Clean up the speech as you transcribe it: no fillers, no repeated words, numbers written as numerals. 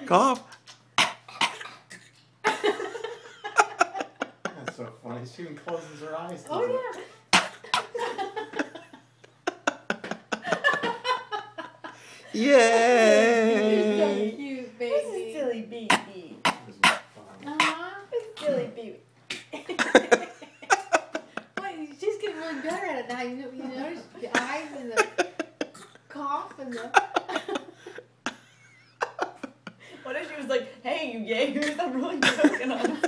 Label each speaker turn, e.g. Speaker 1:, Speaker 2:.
Speaker 1: Cough.
Speaker 2: That's so funny. She even closes her eyes.
Speaker 3: Oh yeah.
Speaker 1: Yay!
Speaker 3: You're so cute,
Speaker 4: This is
Speaker 3: baby.
Speaker 4: silly baby.
Speaker 2: This is fun.
Speaker 4: This is silly baby.
Speaker 3: Wait, she's getting really better at it now. You notice the eyes and the cough and the.
Speaker 4: What if she was like, hey, you Jaegers, I'm really joking on